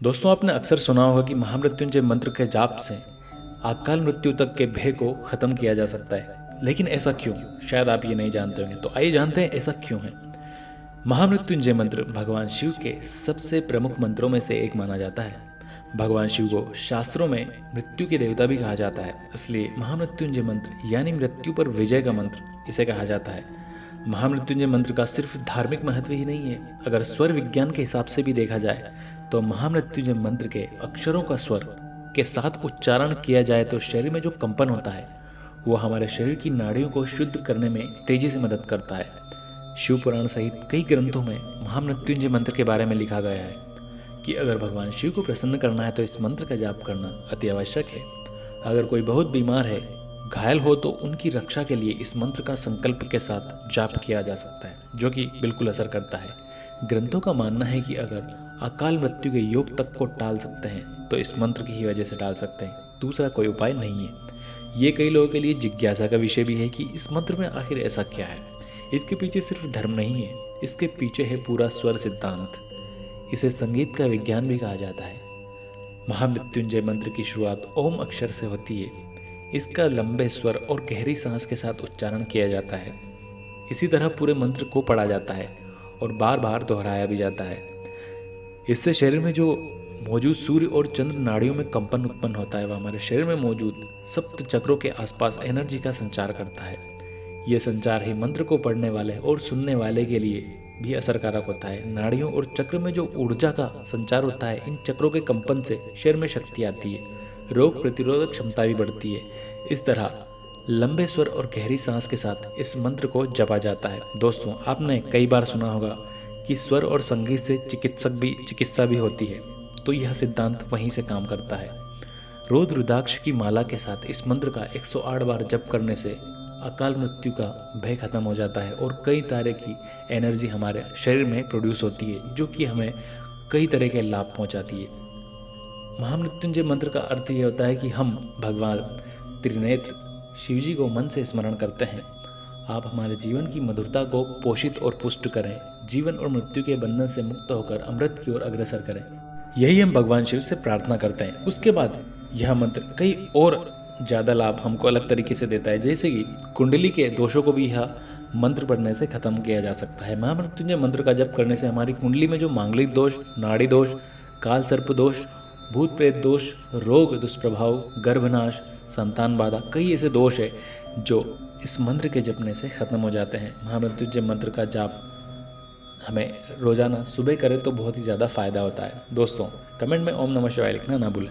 दोस्तों, आपने अक्सर सुना होगा कि महामृत्युंजय मंत्र के जाप से अकाल मृत्यु तक के भय को खत्म किया जा सकता है। लेकिन ऐसा क्यों? शायद आप ये नहीं जानते होंगे, तो आइए जानते हैं ऐसा क्यों है। महामृत्युंजय मंत्र भगवान शिव के सबसे प्रमुख मंत्रों में से एक माना जाता है। भगवान शिव को शास्त्रों में मृत्यु के देवता भी कहा जाता है, इसलिए महामृत्युंजय मंत्र यानी मृत्यु पर विजय का मंत्र इसे कहा जाता है। महामृत्युंजय मंत्र का सिर्फ धार्मिक महत्व ही नहीं है, अगर स्वर विज्ञान के हिसाब से भी देखा जाए तो महामृत्युंजय मंत्र के अक्षरों का स्वर के साथ उच्चारण किया जाए तो शरीर में जो कंपन होता है वो हमारे शरीर की नाड़ियों को शुद्ध करने में तेजी से मदद करता है। शिव पुराण सहित कई ग्रंथों में महामृत्युंजय मंत्र के बारे में लिखा गया है कि अगर भगवान शिव को प्रसन्न करना है तो इस मंत्र का जाप करना अति आवश्यक है। अगर कोई बहुत बीमार है, घायल हो, तो उनकी रक्षा के लिए इस मंत्र का संकल्प के साथ जाप किया जा सकता है, जो कि बिल्कुल असर करता है। ग्रंथों का मानना है कि अगर अकाल मृत्यु के योग तक को टाल सकते हैं तो इस मंत्र की ही वजह से टाल सकते हैं, दूसरा कोई उपाय नहीं है। ये कई लोगों के लिए जिज्ञासा का विषय भी है कि इस मंत्र में आखिर ऐसा क्या है। इसके पीछे सिर्फ धर्म नहीं है, इसके पीछे है पूरा स्वर सिद्धांत। इसे संगीत का विज्ञान भी कहा जाता है। महामृत्युंजय मंत्र की शुरुआत ओम अक्षर से होती है। इसका लंबे स्वर और गहरी सांस के साथ उच्चारण किया जाता है। इसी तरह पूरे मंत्र को पढ़ा जाता है और बार बार दोहराया भी जाता है। इससे शरीर में जो मौजूद सूर्य और चंद्र नाड़ियों में कंपन उत्पन्न होता है, वह हमारे शरीर में मौजूद सप्त चक्रों के आसपास एनर्जी का संचार करता है। यह संचार ही मंत्र को पढ़ने वाले और सुनने वाले के लिए भी असरकारक होता है। नाड़ियों और चक्र में जो ऊर्जा का संचार होता है, इन चक्रों के कंपन से शरीर में शक्ति आती है, रोग प्रतिरोधक क्षमता भी बढ़ती है। इस तरह लंबे स्वर और गहरी सांस के साथ इस मंत्र को जपा जाता है। दोस्तों, आपने कई बार सुना होगा कि स्वर और संगीत से चिकित्सा भी होती है, तो यह सिद्धांत वहीं से काम करता है। रोध रुद्राक्ष की माला के साथ इस मंत्र का 108 बार जप करने से अकाल मृत्यु का भय खत्म हो जाता है और कई तरह की एनर्जी हमारे शरीर में प्रोड्यूस होती है, जो कि हमें कई तरह के लाभ पहुंचाती है। महामृत्युंजय मंत्र का अर्थ यह होता है कि हम भगवान त्रिनेत्र शिव जी को मन से स्मरण करते हैं। आप हमारे जीवन की मधुरता को पोषित और पुष्ट करें, जीवन और मृत्यु के बंधन से मुक्त होकर अमृत की ओर अग्रसर करें। यही हम भगवान शिव से प्रार्थना करते हैं। उसके बाद यह मंत्र कई और ज़्यादा लाभ हमको अलग तरीके से देता है, जैसे कि कुंडली के दोषों को भी यह मंत्र पढ़ने से खत्म किया जा सकता है। महामृत्युंजय मंत्र का जप करने से हमारी कुंडली में जो मांगलिक दोष, नाड़ी दोष, काल सर्प दोष, भूत प्रेत दोष, रोग दुष्प्रभाव, गर्भनाश, संतान बाधा, कई ऐसे दोष है जो इस मंत्र के जपने से खत्म हो जाते हैं। महामृत्युंजय मंत्र का जाप हमें रोजाना सुबह करें तो बहुत ही ज़्यादा फायदा होता है। दोस्तों, कमेंट में ओम नमः शिवाय लिखना ना भूलें।